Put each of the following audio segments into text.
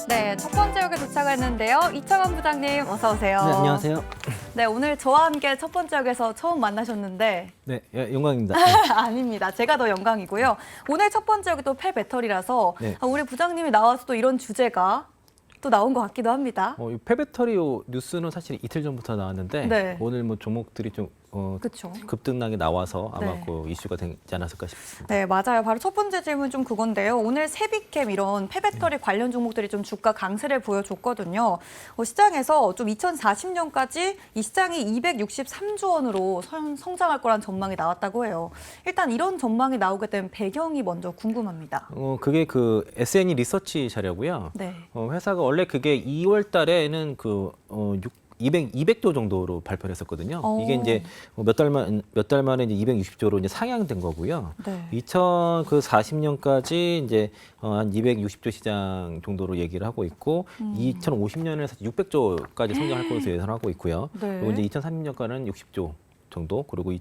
네, 첫 번째 역에 도착했는데요. 이창원 부장님 어서 오세요. 네, 안녕하세요. 네, 오늘 저와 함께 첫 번째 역에서 처음 만나셨는데 네, 영광입니다. 아닙니다. 제가 더 영광이고요. 오늘 첫 번째 역이 또 폐배터리라서 네. 우리 부장님이 나와서 또 이런 주제가 또 나온 것 같기도 합니다. 이 폐배터리 뉴스는 사실 이틀 전부터 나왔는데 네. 오늘 뭐 종목들이 좀 그렇죠. 급등락이 나와서 아마 네. 그 이슈가 되지 않았을까 싶습니다. 네, 맞아요. 바로 첫 번째 질문 좀 그건데요. 오늘 세비캠 이런 폐배터리 관련 종목들이 좀 주가 강세를 보여줬거든요. 시장에서 좀 2040년까지 이 시장이 263조 원으로 성장할 거란 전망이 나왔다고 해요. 일단 이런 전망이 나오게 된 배경이 먼저 궁금합니다. 그게 그 SNE 리서치 자료고요. 네. 회사가 원래 그게 2월 달에는 200조 정도로 발표를 했었거든요. 이게 이제 몇 달 만에 이제 260조로 이제 상향된 거고요. 네. 2040년까지 이제 한 260조 시장 정도로 얘기를 하고 있고 2050년에 사실 600조까지 성장할 것으로 예상하고 있고요. 네. 그리고 이제 2030년까지는 60조 정도, 그리고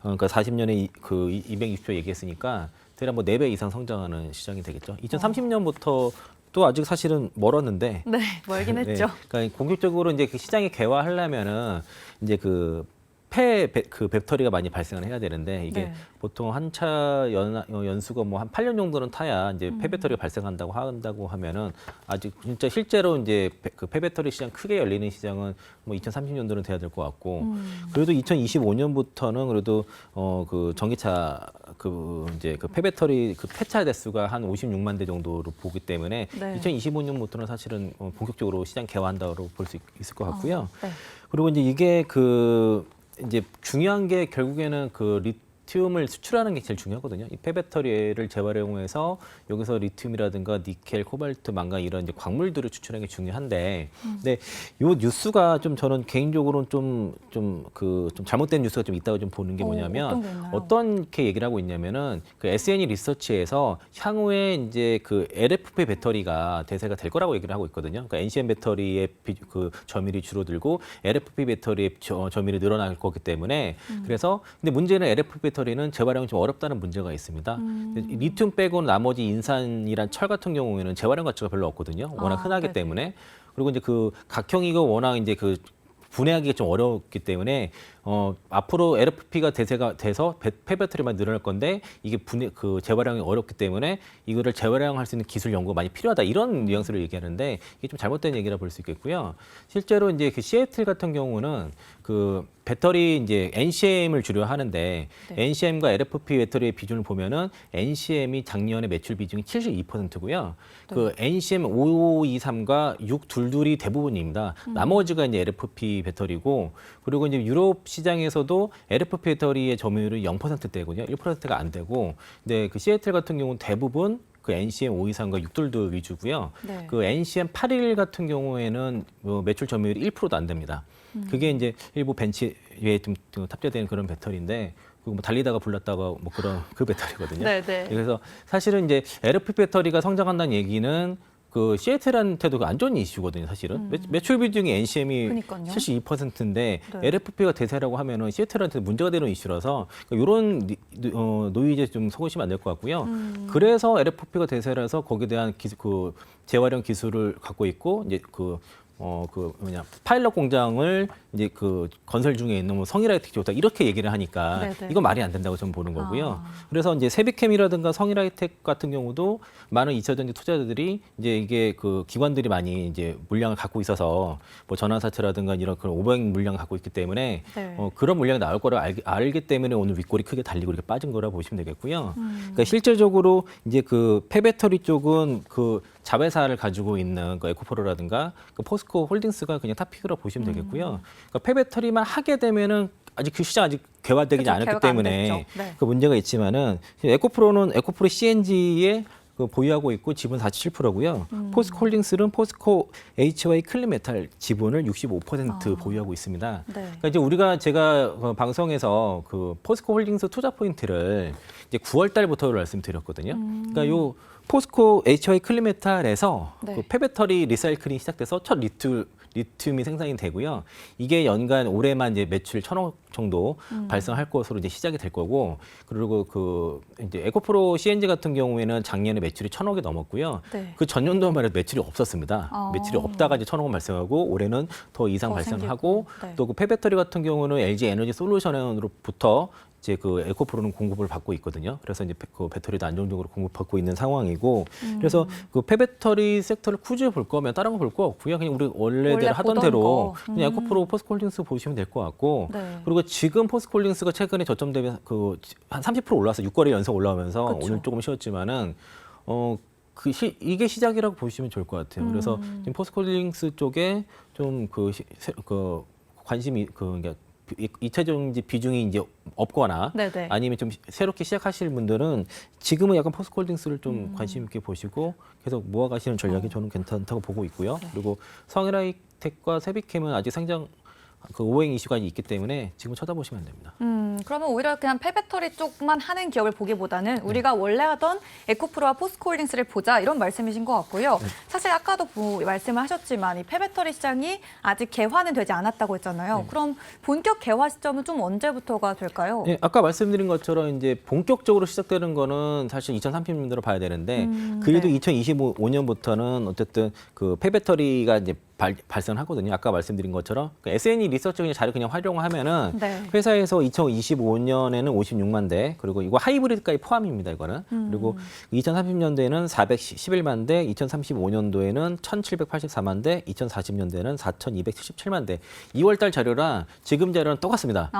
그러니까 40년에 그 260조 얘기했으니까 대략 뭐 4배 이상 성장하는 시장이 되겠죠. 2030년부터 또 아직 사실은 멀었는데. 네, 멀긴 네, 했죠. 그러니까 본격적으로 이제 그 시장이 개화하려면은 이제 그 배터리가 많이 발생을 해야 되는데 이게 네. 보통 한 차 연수가 뭐 한 8년 정도는 타야 이제 폐배터리가 발생한다고 하면은 아직 진짜 실제로 이제 그 폐배터리 시장 크게 열리는 시장은 뭐 2030년도는 돼야 될 것 같고 그래도 2025년부터는 그래도 그 전기차 이제 그 폐배터리 그 폐차 대수가 한 56만 대 정도로 보기 때문에 네. 2025년부터는 사실은 본격적으로 시장 개화한다고 볼 수 있을 것 같고요. 네. 그리고 이제 이게 이제 중요한 게 결국에는 그 리튬을 수출하는 게 제일 중요하거든요. 이 폐배터리를 재활용해서 여기서 리튬이라든가 니켈, 코발트, 망간 이런 이제 광물들을 추출하는 게 중요한데, 근데 요 뉴스가 좀 저는 개인적으로는 좀 잘못된 뉴스가 좀 있다고 좀 보는 게 뭐냐면 어떻게 얘기를 하고 있냐면은 그 SNE 리서치에서 향후에 이제 그 LFP 배터리가 대세가 될 거라고 얘기를 하고 있거든요. 그러니까 NCM 배터리의 그 점유율이 줄어들고 LFP 배터리의 점유율이 늘어날 거기 때문에 그래서 근데 문제는 LFP 배터리는 재활용이 좀 어렵다는 문제가 있습니다. 리튬 빼고 나머지 인산이란 철 같은 경우에는 재활용 가치가 별로 없거든요. 워낙 흔하기 네네. 때문에. 그리고 이제 그 각형이고 워낙 이제 그 분해하기가 좀 어렵기 때문에 앞으로 LFP가 대세가 돼서 폐배터리만 늘어날 건데 이게 재활용이 어렵기 때문에 이거를 재활용할 수 있는 기술 연구가 많이 필요하다 이런 뉘앙스를 얘기하는데 이게 좀 잘못된 얘기라 볼 수 있겠고요. 실제로 이제 그 시애틀 같은 경우는 그 배터리 이제 NCM을 주로 하는데 네. NCM과 LFP 배터리의 비중을 보면은 NCM이 작년에 매출 비중이 72%고요. 그 NCM 5523과 622이 대부분입니다. 나머지가 이제 LFP 배터리고 그리고 이제 유럽 시장에서도 LFP 배터리의 점유율은 0%대거든요. 1%가 안 되고 근데 그 시애틀 같은 경우는 대부분 그 NCM 523과 622 위주고요. 네. 그 NCM 81 같은 경우에는 뭐 매출 점유율이 1%도 안 됩니다. 그게 이제 일부 벤치에 좀 탑재되는 그런 배터리인데 뭐 달리다가 불났다가 뭐 그런 그 배터리거든요. 네, 네. 그래서 사실은 이제 LFP 배터리가 성장한다는 얘기는 그 시애틀한테도 안 좋은 이슈거든요, 사실은. 매출 비중이 NCM이 그러니까요. 72%인데 네. LFP가 대세라고 하면은 시애틀한테 문제가 되는 이슈라서 이런 노이즈에 좀 속으시면 안 될 것 같고요. 그래서 LFP가 대세라서 거기에 대한 그 재활용 기술을 갖고 있고 이제 파일럿 공장을 이제 그 건설 중에 있는 뭐 성일하이텍이 좋다 이렇게 얘기를 하니까 네네. 이건 말이 안 된다고 저는 보는 거고요. 그래서 이제 세비캠이라든가 성일하이텍 같은 경우도 많은 2차전지 투자자들이 이제 이게 그 기관들이 많이 이제 물량을 갖고 있어서 뭐 전환사채라든가 이런 그런 오버행 물량을 갖고 있기 때문에 네. 그런 물량이 나올 거를 알기 때문에 오늘 윗골이 크게 달리고 이렇게 빠진 거라 보시면 되겠고요. 그러니까 실질적으로 이제 그 폐배터리 쪽은 그 자회사를 가지고 있는 그 에코프로라든가 그 포스코 홀딩스가 그냥 탑픽으로 보시면 되겠고요. 그러니까 폐배터리만 하게 되면은 아직 그 시장 아직 개화되지 그렇죠. 않았기 개화가 안 때문에 됐죠. 네. 그 문제가 있지만은 에코프로 CNG에 그 보유하고 있고 지분 47%고요. 포스코 홀딩스는 포스코 HY 클린메탈 지분을 65% 보유하고 있습니다. 네. 그러니까 이제 제가 방송에서 그 포스코 홀딩스 투자 포인트를 이제 9월 달부터 말씀드렸거든요. 그러니까 요 포스코 HY 클린메탈에서 네. 그 폐배터리 리사이클링이 시작돼서 첫 리튬이 생산이 되고요. 이게 연간 올해만 이제 매출 1,000억 정도 발생할 것으로 이제 시작이 될 거고, 그리고 그 이제 에코프로 CNG 같은 경우에는 작년에 매출이 1,000억이 넘었고요. 네. 그 전년도만 해도 매출이 없었습니다. 매출이 없다가 이제 1,000억원 발생하고 올해는 더 이상 더 발생하고 생기고, 네. 또 그 폐배터리 같은 경우는 LG 에너지 솔루션으로부터 이제 그 에코프로는 공급을 받고 있거든요. 그래서 이제 그 배터리도 안정적으로 공급받고 있는 상황이고, 그래서 그 폐배터리 섹터를 꾸준히 볼 거면 다른 거 볼 거 없고요. 그냥 우리 원래대로 하던 보던 대로 거. 그냥 에코프로 포스코홀딩스 보시면 될 것 같고, 네. 그리고 지금 포스코홀딩스가 최근에 저점 대비 그 한 30% 올라서 6거래 연속 올라오면서 그쵸. 오늘 조금 쉬었지만은 이게 시작이라고 보시면 좋을 것 같아요. 그래서 지금 포스코홀딩스 쪽에 좀 그 관심이 그러니까 2차 전지 비중이 이제 없거나 네네. 아니면 좀 새롭게 시작하실 분들은 지금은 약간 포스코홀딩스를 좀 관심 있게 보시고 계속 모아가시는 전략이 저는 괜찮다고 보고 있고요. 그리고 성일하이텍과 세비캠은 아직 상장 그 오행 이슈가 있기 때문에 지금 쳐다보시면 안 됩니다. 그러면 오히려 그냥 폐배터리 쪽만 하는 기업을 보기보다는 우리가 원래 하던 에코프로와 포스코홀딩스를 보자 이런 말씀이신 것 같고요. 사실 아까도 말씀을 하셨지만 이 폐배터리 시장이 아직 개화는 되지 않았다고 했잖아요. 그럼 본격 개화 시점은 좀 언제부터가 될까요? 네, 아까 말씀드린 것처럼 이제 본격적으로 시작되는 거는 사실 2030년대로 봐야 되는데 그래도 네. 2025년부터는 어쨌든 그 폐배터리가 이제 발생하거든요. 아까 말씀드린 것처럼 SNE 리서치 그냥 자료 그냥 활용하면은 네. 회사에서 2025년에는 56만 대, 그리고 이거 하이브리드까지 포함입니다. 이거는 그리고 2030년대에는 411만 대, 2035년도에는 1,784만 대, 2040년대에는 4,277만 대. 2월달 자료랑 지금 자료는 똑같습니다.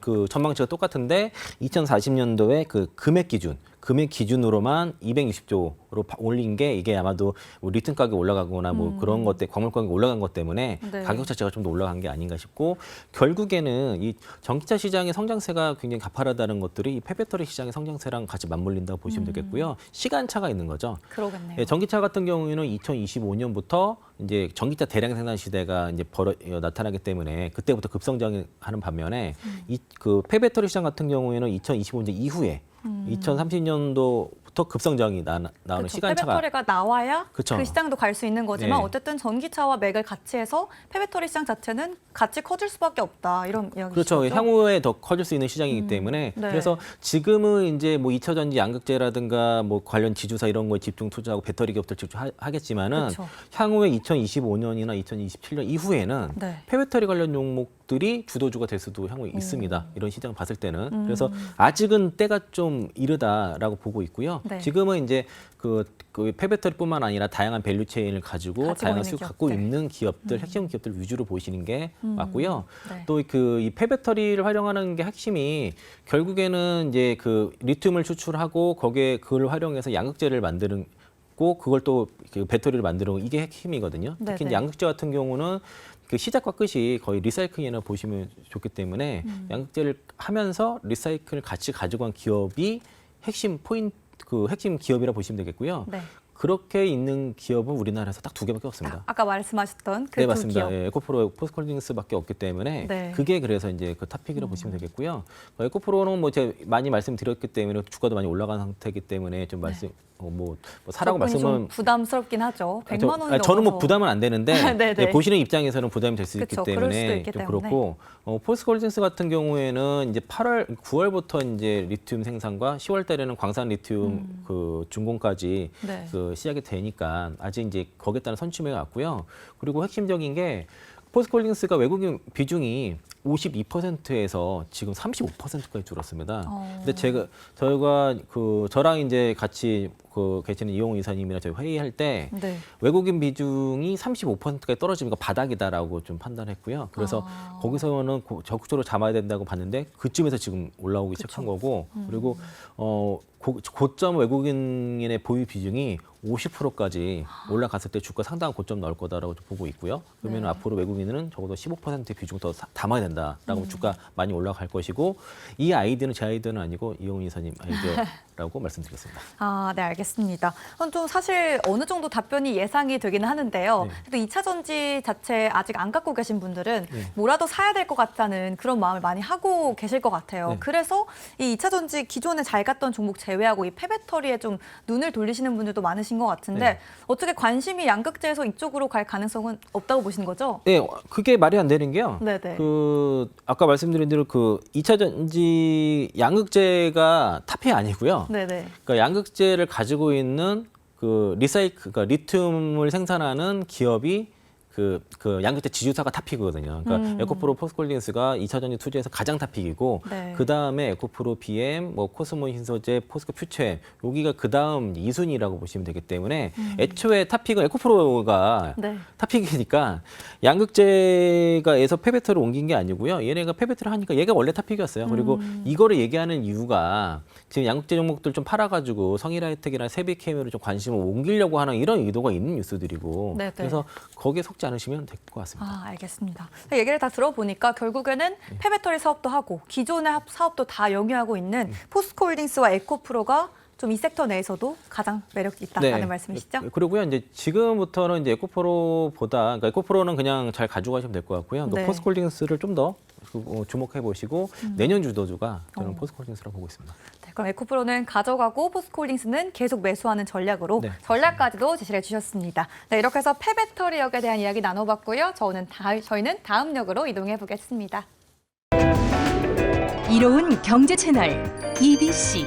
그 전망치가 똑같은데 2040년도에 그 금액 기준으로만 260조로 올린 게 이게 아마도 뭐 리튬 가격이 올라가거나 뭐 그런 것 때문에 광물 가격이 올라간 것 때문에 네. 가격 자체가 좀 더 올라간 게 아닌가 싶고, 결국에는 이 전기차 시장의 성장세가 굉장히 가파르다는 것들이 이 폐배터리 시장의 성장세랑 같이 맞물린다고 보시면 되겠고요. 시간차가 있는 거죠. 그러겠네요. 예, 전기차 같은 경우에는 2025년부터 이제 전기차 대량 생산 시대가 이제 나타나기 때문에 그때부터 급성장하는 반면에 이 그 폐배터리 시장 같은 경우에는 2025년 이후에 2030년도부터 급성장이 나오는 그렇죠. 시간차가 폐배터리가 나와야 그쵸. 그 시장도 갈 수 있는 거지만 네. 어쨌든 전기차와 맥을 같이 해서 폐배터리 시장 자체는 같이 커질 수밖에 없다 이런 이야기죠. 그렇죠. 향후에 더 커질 수 있는 시장이기 때문에 네. 그래서 지금은 이제 뭐 2차 전지 양극재라든가 뭐 관련 지주사 이런 거에 집중 투자하고 배터리 기업들 집중하겠지만은 그렇죠. 향후에 2025년이나 2027년 이후에는 네. 폐배터리 관련 종목들이 주도주가 될 수도 향후에 있습니다. 이런 시장 봤을 때는. 그래서 아직은 때가 좀 이르다라고 보고 있고요. 네. 지금은 이제 그 폐배터리뿐만 아니라 다양한 밸류 체인을 가지고 다양한 있는 수익 갖고 기업들. 있는 기업들, 핵심 기업들 위주로 보시는 게 맞고요. 네. 또 그 이 폐배터리를 활용하는 게 핵심이 결국에는 이제 그 리튬을 추출하고 거기에 그걸 활용해서 양극재를 만드는 고 그걸 또 그 배터리를 만드는 거, 이게 핵심이거든요. 특히 네네. 이제 양극재 같은 경우는 그 시작과 끝이 거의 리사이클이나 보시면 좋기 때문에 양극재를 하면서 리사이클을 같이 가지고 간 기업이 핵심 기업이라 보시면 되겠고요. 네. 그렇게 있는 기업은 우리나라에서 딱 2개밖에 없습니다. 아까 말씀하셨던 그 네, 두 맞습니다. 기업. 예, 에코프로, 포스코홀딩스밖에 없기 때문에 네. 그게 그래서 이제 그 탑픽이라고 보시면 되겠고요. 에코프로는 뭐 제가 많이 말씀드렸기 때문에 주가도 많이 올라간 상태이기 때문에 좀 말씀 뭐 사라고 조금 좀 말씀은 부담스럽긴 하죠. 100만 원이 저는 뭐 넘어서. 부담은 안 되는데 네네. 예, 보시는 입장에서는 부담이 될 수 있기 그쵸, 그럴 수도 때문에 있기 좀 때문에. 그렇고 포스코홀딩스 같은 경우에는 이제 9월부터 이제 리튬 생산과 10월 달에는 광산 리튬 그 준공까지 네. 그 시작이 되니까 아직 이제 거기에 따른 선취매가 왔고요. 그리고 핵심적인 게 포스코홀딩스가 외국인 비중이 52%에서 지금 35%까지 줄었습니다. 근데 저희가 저랑 이제 같이 계시는 이용우 이사님이랑 저희 회의할 때 네. 외국인 비중이 35%까지 떨어지면 이거 바닥이다라고 좀 판단했고요. 그래서 거기서는 적극적으로 잡아야 된다고 봤는데 그쯤에서 지금 올라오기 시작한 거고, 그리고 고점 외국인의 보유 비중이 50%까지 올라갔을 때 주가 상당한 고점 나올 거다라고 보고 있고요. 그러면 네. 앞으로 외국인은 적어도 15%의 비중 더 담아야 된다라고 주가 많이 올라갈 것이고, 이 아이디어는 제 아이디어는 아니고 이용훈 이사님 아이디어라고 말씀드리겠습니다. 아, 네, 알겠습니다. 그럼 좀 사실 어느 정도 답변이 예상이 되기는 하는데요. 네. 그래도 2차 전지 자체 아직 안 갖고 계신 분들은 네. 뭐라도 사야 될 것 같다는 그런 마음을 많이 하고 계실 것 같아요. 네. 그래서 이 2차 전지 기존에 잘 갔던 종목 제외하고 이 폐배터리에 좀 눈을 돌리시는 분들도 많으신 말씀이신 것 같은데 네. 어떻게 관심이 양극재에서 이쪽으로 갈 가능성은 없다고 보시는 거죠? 네, 그게 말이 안 되는 게요. 네네. 아까 말씀드린 대로 그 2차 전지 양극재가 탑이 아니고요. 네네. 그러니까 양극재를 가지고 있는 그러니까 리튬을 생산하는 기업이 그 양극재 지주사가 탑픽이거든요. 그러니까 에코프로 포스코홀딩스가 2차 전지 투자에서 가장 탑픽이고 네. 그 다음에 에코프로 BM, 뭐 코스모 신소재, 포스코 퓨처엠 여기가 그 다음 2순위라고 보시면 되기 때문에 애초에 탑픽은 에코프로가 네. 탑픽이니까 양극재가에서 폐배터를 옮긴 게 아니고요. 얘네가 폐배터를 하니까 얘가 원래 탑픽이었어요. 그리고 이거를 얘기하는 이유가 지금 양극재 종목들 좀 팔아가지고 성일하이텍이나 세비케미로 좀 관심을 옮기려고 하는 이런 의도가 있는 뉴스들이고 네네. 그래서 거기에 속지 않으시면 될 것 같습니다. 아, 알겠습니다. 얘기를 다 들어보니까 결국에는 폐배터리 사업도 하고 기존의 사업도 다 영위하고 있는 포스코홀딩스와 에코프로가 좀 이 섹터 내에서도 가장 매력이 있다라는 말씀이시죠? 그리고요, 이제 지금부터는 이제 그러니까 에코프로는 그냥 잘 가져가시면 될 것 같고요. 또 네. 포스코홀딩스를 좀 더 주목해 보시고 내년 주도주가 저는 포스코홀딩스라고 보고 있습니다. 네, 그럼 에코프로는 가져가고 포스코홀딩스는 계속 매수하는 전략으로 네, 전략까지도 제시를 해주셨습니다. 네, 이렇게 해서 폐배터리역에 대한 이야기 나눠봤고요. 저희는 다음 역으로 이동해 보겠습니다. 이로운 경제 채널 EBC